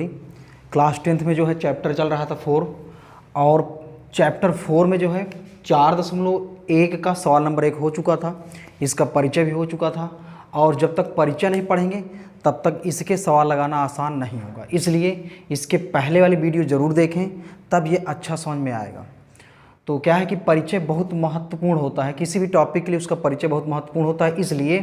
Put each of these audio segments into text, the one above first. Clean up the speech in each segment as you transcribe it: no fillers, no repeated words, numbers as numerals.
Already. Class 10th में जो है चैप्टर चल रहा था 4, और चैप्टर 4 में जो है 4.1 का सवाल नंबर 1 हो चुका था, इसका परिचय भी हो चुका था। और जब तक परिचय नहीं पढ़ेंगे तब तक इसके सवाल लगाना आसान नहीं होगा, इसलिए इसके पहले वाली वीडियो ज़रूर देखें, तब ये अच्छा समझ में आएगा। तो क्या है कि परिचय बहुत महत्वपूर्ण होता है, किसी भी टॉपिक के लिए उसका परिचय बहुत महत्वपूर्ण होता है, इसलिए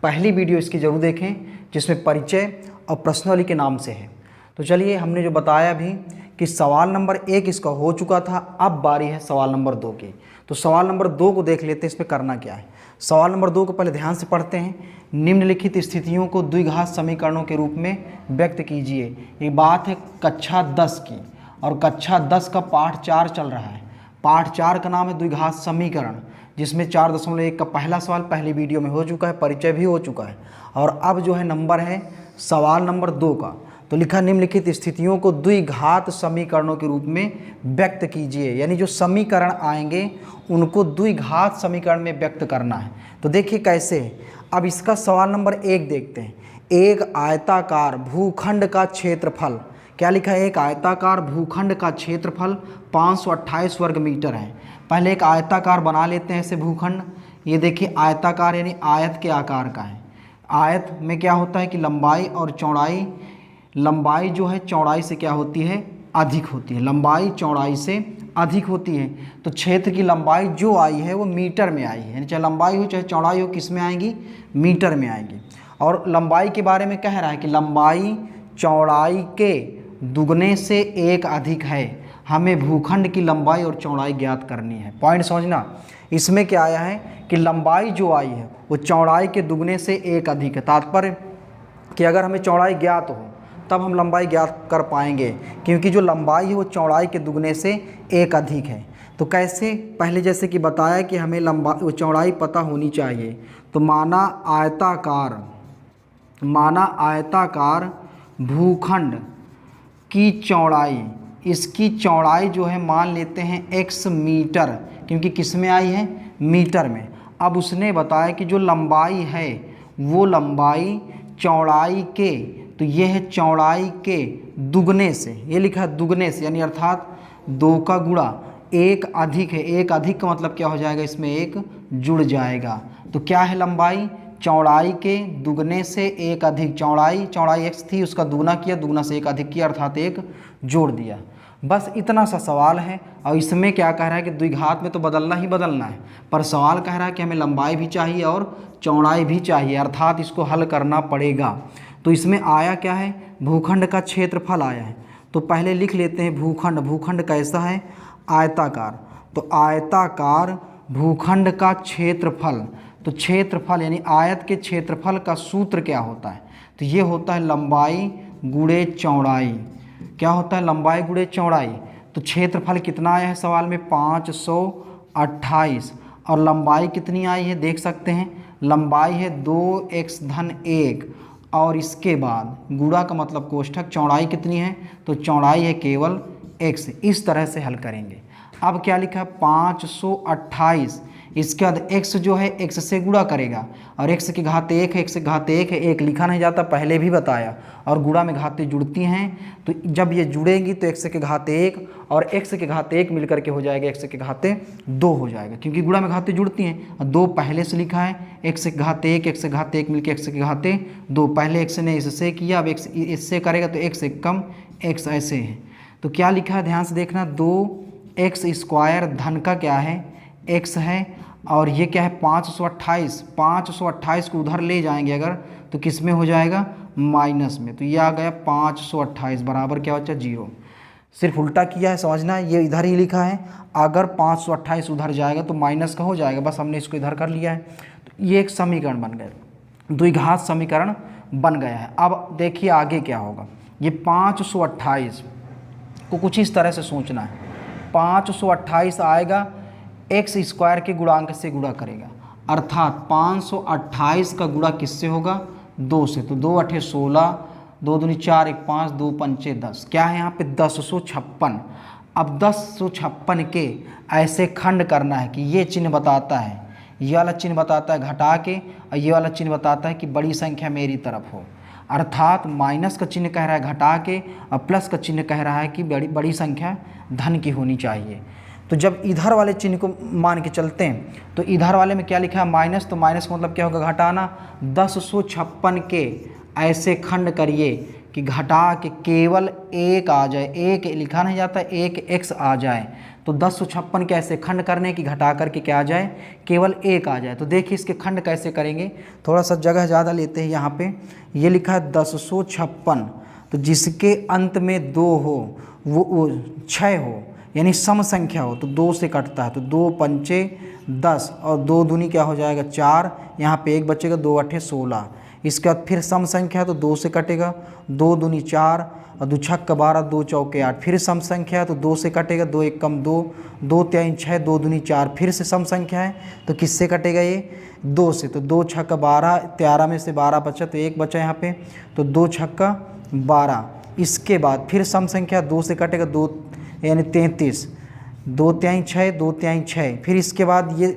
पहली वीडियो इसकी ज़रूर देखें जिसमें परिचय और प्रश्नावली के नाम से है। तो चलिए, हमने जो बताया अभी कि सवाल नंबर 1 इसका हो चुका था, अब बारी है सवाल नंबर 2 की। तो सवाल नंबर 2 को देख लेते हैं, इसमें करना क्या है। सवाल नंबर 2 को पहले ध्यान से पढ़ते हैं। निम्नलिखित स्थितियों को द्विघात समीकरणों के रूप में व्यक्त कीजिए। ये बात है कक्षा 10 की, और कक्षा 10 का पाठ 4 चल रहा है। पाठ 4 का नाम है द्विघात समीकरण, जिसमें 4.1 का पहला सवाल पहली वीडियो में हो चुका है, परिचय भी हो चुका है। और अब जो है नंबर है सवाल नंबर 2 का। तो लिखा निम्नलिखित स्थितियों को द्विघात समीकरणों के रूप में व्यक्त कीजिए, यानी जो समीकरण आएंगे उनको द्विघात समीकरण में व्यक्त करना है। तो देखिए कैसे है। अब इसका सवाल नंबर 1 देखते हैं। एक आयताकार भूखंड का क्षेत्रफल, क्या लिखा है, एक आयताकार भूखंड का क्षेत्रफल 528 वर्ग मीटर है। पहले एक आयताकार बना लेते हैं ऐसे भूखंड। ये देखिए आयताकार यानी आयत के आकार का है। आयत में क्या होता है कि लंबाई और चौड़ाई, लंबाई जो है चौड़ाई से क्या होती है, अधिक होती है। लंबाई चौड़ाई से अधिक होती है। तो क्षेत्र की लंबाई जो आई है वो मीटर में आई है, यानी चाहे लंबाई हो चाहे चौड़ाई हो, किस में आएगी, मीटर में आएगी। और लंबाई के बारे में कह रहा है कि लंबाई चौड़ाई के दुगने से 1 अधिक है। हमें भूखंड की लंबाई और चौड़ाई ज्ञात करनी है। पॉइंट समझना, इसमें क्या आया है कि लंबाई जो आई है वो चौड़ाई के दुगने से 1 अधिक है। तात्पर्य कि अगर हमें चौड़ाई ज्ञात हो तब हम लंबाई ज्ञात कर पाएंगे, क्योंकि जो लंबाई है वो चौड़ाई के दुगने से 1 अधिक है। तो कैसे, पहले जैसे कि बताया कि हमें लंबाई चौड़ाई पता होनी चाहिए। तो माना आयताकार भूखंड की चौड़ाई, इसकी चौड़ाई जो है मान लेते हैं x मीटर, क्योंकि किस में आई है, मीटर में। अब उसने बताया कि जो लंबाई है वो लंबाई चौड़ाई के, तो ये है चौड़ाई के दुगने से, ये लिखा है दुगने से, यानी अर्थात 2 का गुणा 1 अधिक है। 1 अधिक का मतलब क्या हो जाएगा, इसमें 1 जुड़ जाएगा। तो क्या है लंबाई, चौड़ाई के दुगने से 1 अधिक। चौड़ाई x थी, उसका दुगना किया, दुगना से 1 अधिक किया, अर्थात 1 जोड़ दिया। बस इतना सा सवाल है। और इसमें क्या कह रहा है कि द्विघात में तो बदलना ही बदलना है, पर सवाल कह रहा है कि हमें लंबाई भी चाहिए और चौड़ाई भी चाहिए, अर्थात इसको हल करना पड़ेगा। तो इसमें आया क्या है, भूखंड का क्षेत्रफल आया है। तो पहले लिख लेते हैं भूखंड। भूखंड कैसा है, आयताकार। तो आयताकार भूखंड का क्षेत्रफल, तो क्षेत्रफल यानी आयत के क्षेत्रफल का सूत्र क्या होता है, तो ये होता है लंबाई गुणे चौड़ाई। क्या होता है, लंबाई गुणे चौड़ाई। तो क्षेत्रफल कितना आया है सवाल में, 528, और लंबाई कितनी आई है देख सकते हैं, लंबाई है 2x-1, और इसके बाद गुणा का मतलब कोष्ठक, चौड़ाई कितनी है, तो चौड़ाई है केवल x। इस तरह से हल करेंगे। अब क्या लिखा है, 528, इसके बाद x जो है x से गुणा करेगा, और x की घात 1 है, x की घात 1 है, 1 लिखा नहीं जाता, पहले भी बताया। और गुणा में घातें जुड़ती हैं, तो जब ये जुड़ेंगी तो x की घात 1 और x की घात 1 मिलकर के हो जाएगा x की घात 2 हो जाएगा, क्योंकि गुणा में घातें जुड़ती हैं। और 2 पहले से लिखा है, x की घात 1, x की घात 1 मिलकर x की घात 2। पहले x ने इससे किया, अब x इससे करेगा तो x से कम x ऐसे है। तो क्या लिखा है ध्यान से देखना, 2x² धन का क्या है, x है, और ये क्या है 528। 528 को उधर ले जाएंगे अगर, तो किस में हो जाएगा, माइनस में। तो ये आ गया 528 बराबर क्या होता है, 0। सिर्फ उल्टा किया है, समझना है, ये इधर ही लिखा है। अगर 528 उधर जाएगा तो माइनस का हो जाएगा, बस हमने इसको इधर कर लिया है। तो ये एक समीकरण बन गया, द्विघात समीकरण बन गया है। अब देखिए आगे क्या होगा। ये 528 को कुछ इस तरह से सोचना है। 528 आएगा, x² के गुणांक से गुणा करेगा, अर्थात 528 का गुणा किससे होगा, 2 से। तो 2 8 16, 2 दूनी 4, 1 5, 2 पंचे 10। क्या है यहाँ पे, 1056। अब 1056 के ऐसे खंड करना है कि ये चिन्ह बताता है, ये वाला चिन्ह बताता है घटा के, और ये वाला चिन्ह बताता है कि बड़ी संख्या मेरी तरफ हो। अर्थात माइनस का चिन्ह कह रहा है घटा के और प्लस का चिन्ह कह रहा है कि बड़ी बड़ी संख्या धन की होनी चाहिए। तो जब इधर वाले चिन्ह को मान के चलते हैं तो इधर वाले में क्या लिखा है माइनस, तो माइनस का मतलब क्या होगा घटाना। 1056 के ऐसे खंड करिए कि घटा के केवल एक आ जाए, एक लिखा नहीं जाता, एक x आ जाए। तो 1056 के ऐसे खंड करने की घटा करके क्या आ जाए, केवल एक आ जाए। तो देखिए इसके खंड कैसे करेंगे, थोड़ा सा जगह ज़्यादा लेते हैं। यहाँ पे ये लिखा है 1056, तो जिसके अंत में 2 हो वो 6 हो, यानी सम संख्या हो तो 2 से कटता है। तो 2 पंचे 10 और 2 दूनी क्या हो जाएगा 4, यहाँ पे 1 बचेगा, 2 अठे 16। इसके बाद फिर सम संख्या है तो 2 से कटेगा, 2 दूनी 4 और 2 छक्का 12, 2 चौके 8। फिर सम संख्या है तो 2 से कटेगा, 2 एक कम 2, 2 3 6, 2 दूनी 4। फिर से सम संख्या है तो किससे कटेगा ये 2 से। तो 2 छक्का 12, 13 में से 12 बचा तो 1 बचा यहाँ पे, तो 2 छक्का 12। इसके बाद फिर सम संख्या 2 से कटेगा, 2 यानी 33, 2 3 6, 2 3 6। फिर इसके बाद ये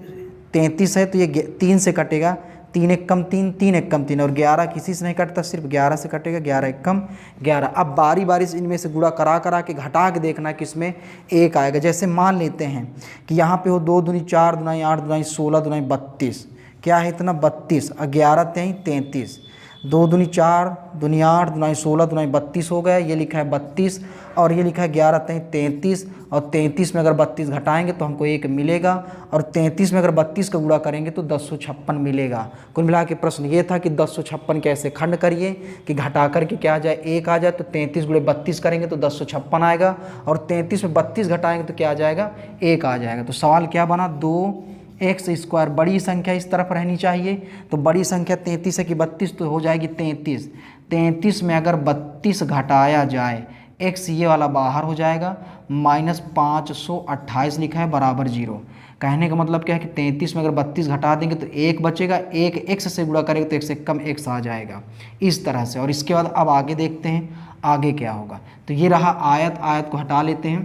33 है तो ये 3 से कटेगा, 3 एक कम 3, 3 एक कम 3, और 11 किसी से नहीं कटता, सिर्फ 11 से कटेगा, 11 एक कम 11। अब बारी बारी से इनमें से गुणा करा करा के घटा के देखना कि इसमें एक आएगा। जैसे मान लेते हैं कि यहाँ पे हो 2 दूनी 4, दुनाई 8, दुनाई 16, दुनाई 32, क्या है इतना 32, और 11 3 33, 2 दूनी 4, दुनी 8, दुनाई 16, दुनाई 32 हो गया। ये लिखा है 32 और ये लिखा है 11 3 33, और 33 में अगर 32 घटाएंगे तो हमको 1 मिलेगा, और 33 में अगर 32 का गुणा करेंगे तो 1056 मिलेगा। कुल मिला के प्रश्न ये था कि 1056 कैसे खंड करिए कि घटा करके क्या आ जाए 1 आ जाए। तो 33 गुणे 32 करेंगे तो 1056 आएगा, और 33 में 32 घटाएंगे तो क्या आ जाएगा 1 आ जाएगा। तो सवाल क्या बना, 2x²। बड़ी संख्या इस तरफ रहनी चाहिए, तो बड़ी संख्या 33 है कि 32, तो हो जाएगी 33। 33 में अगर 32 घटाया जाए, x ये वाला बाहर हो जाएगा, -528 लिखा है बराबर 0। कहने का मतलब क्या है कि 33 में अगर 32 घटा देंगे तो 1 बचेगा, 1 x से गुणा करेंगे तो 1 से कम x आ जाएगा, इस तरह से। और इसके बाद अब आगे देखते हैं आगे क्या होगा। तो ये रहा आयत, आयत को हटा लेते हैं।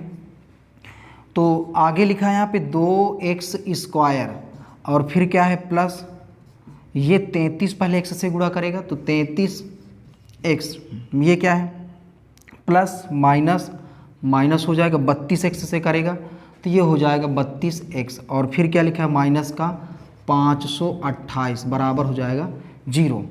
तो आगे लिखा है यहाँ पे 2x² और फिर क्या है प्लस, ये 33 पहले x से गुणा करेगा तो 33x, ये क्या है प्लस माइनस माइनस हो जाएगा, 32x से करेगा तो ये हो जाएगा 32x, और फिर क्या लिखा है माइनस का 528 बराबर हो जाएगा 0।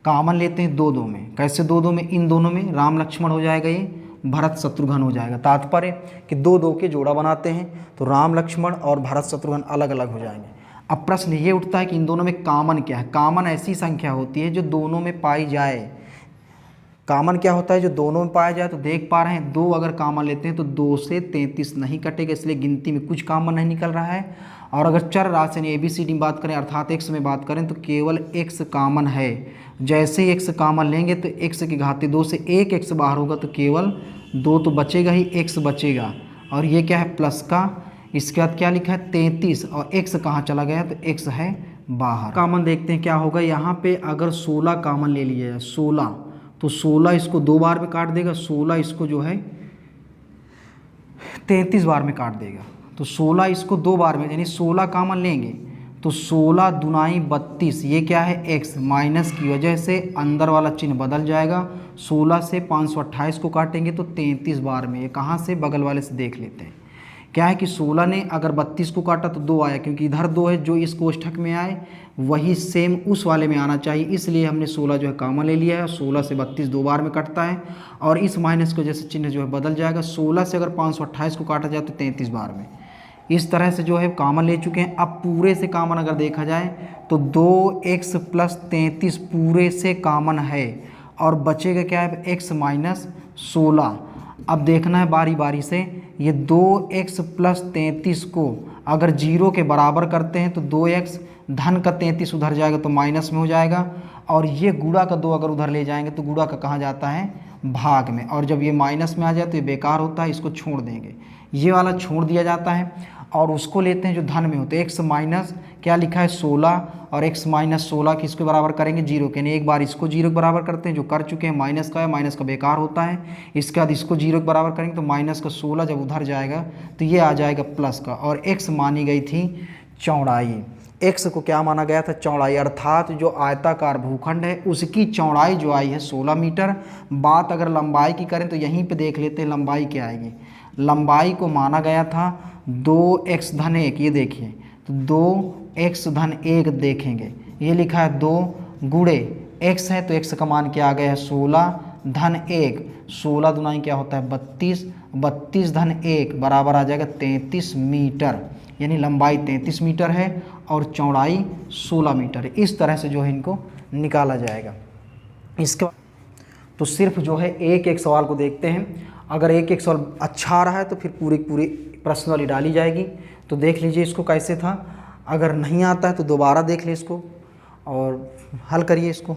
कॉमन लेते हैं 2 2 में, कैसे 2 2 में, इन दोनों में राम लक्ष्मण हो जाएगा, ये भरत शत्रुघ्न हो जाएगा। तात्पर्य कि 2 2 के जोड़ा बनाते हैं तो राम लक्ष्मण और भरत शत्रुघ्न अलग अलग हो जाएंगे। अब प्रश्न ये उठता है कि इन दोनों में कॉमन क्या है। कॉमन ऐसी संख्या होती है जो दोनों में पाई जाए। कॉमन क्या होता है जो दोनों में पाया जाए, तो देख पा रहे हैं 2 अगर कॉमन लेते हैं तो 2 से 33 नहीं कटेगा, इसलिए गिनती में कुछ कॉमन नहीं निकल रहा है। और अगर चर राशि यानी ABCD में बात करें अर्थात x में बात करें तो केवल x कॉमन है। जैसे ही x कॉमन लेंगे तो x की घाते 2 से 1 x बाहर होगा तो केवल 2 तो बचेगा ही, x बचेगा। और ये क्या है प्लस का, इसके बाद क्या लिखा है 33, और x कहाँ चला गया तो x है बाहर। कॉमन देखते हैं क्या होगा। यहाँ पे अगर 16 कॉमन ले लिया जाए, 16 तो 16 इसको 2 बार में काट देगा, 16 इसको जो है 33 बार में काट देगा। तो 16 इसको 2 बार में, यानी 16 कॉमन लेंगे तो 16 दुनाई 32, ये क्या है x, माइनस की वजह से अंदर वाला चिन्ह बदल जाएगा। 16 से 528 को काटेंगे तो 33 बार में, ये कहाँ से बगल वाले से देख लेते हैं। क्या है कि 16 ने अगर 32 को काटा तो 2 आया, क्योंकि इधर 2 है, जो इस कोष्ठक में आए वही सेम उस वाले में आना चाहिए, इसलिए हमने 16 जो है कॉमन ले लिया है। 16 से 32 2 बार में कटता है, और इस माइनस को जैसे चिन्ह जो है बदल जाएगा। 16 से अगर 528 को काटा जाए तो 33 बार में, इस तरह से जो है कॉमन ले चुके हैं। अब पूरे से कॉमन अगर देखा जाए तो 2x + 33 पूरे से कॉमन है, और बचेगा क्या है x - 16। अब देखना है बारी बारी से, ये 2x + 33 को अगर 0 के बराबर करते हैं तो 2x धन का 33 उधर जाएगा तो माइनस में हो जाएगा, और ये गुणा का 2 अगर उधर ले जाएंगे तो गुणा का कहाँ जाता है भाग में, और जब ये माइनस में आ जाए तो ये बेकार होता है, इसको छोड़ देंगे, ये वाला छोड़ दिया जाता है। और उसको लेते हैं जो धन में होते हैं, x माइनस क्या लिखा है 16, और x - 16 किसके बराबर करेंगे 0 के, यानी एक बार इसको 0 के बराबर करते हैं, जो कर चुके हैं माइनस का है, माइनस का बेकार होता है। इसके बाद इसको 0 के बराबर करेंगे तो माइनस का 16 जब उधर जाएगा तो ये आ जाएगा प्लस का, और x मानी गई थी चौड़ाई। एक्स को क्या माना गया था? चौड़ाई, अर्थात जो आयताकार भूखंड है उसकी चौड़ाई जो आई है 16 मीटर। बात अगर लंबाई की करें तो यहीं पे देख लेते हैं लंबाई क्या आएगी। लंबाई को माना गया था 2x धन 1, ये देखिए तो 2x धन 1 देखेंगे, ये लिखा है 2 गुणे x है तो x का मान क्या आ गया है 16 धन 1, 16 दुनाई क्या होता है 32, 32 धन 1 बराबर आ जाएगा 33 मीटर, यानी लंबाई 33 मीटर है और चौड़ाई 16 मीटर है। इस तरह से जो है इनको निकाला जाएगा। इसके तो सिर्फ जो है एक एक सवाल को देखते हैं। अगर एक एक सवाल अच्छा आ रहा है तो फिर पूरी प्रश्न वाली डाली जाएगी। तो देख लीजिए इसको कैसे था, अगर नहीं आता है तो दोबारा देख लें इसको और हल करिए इसको।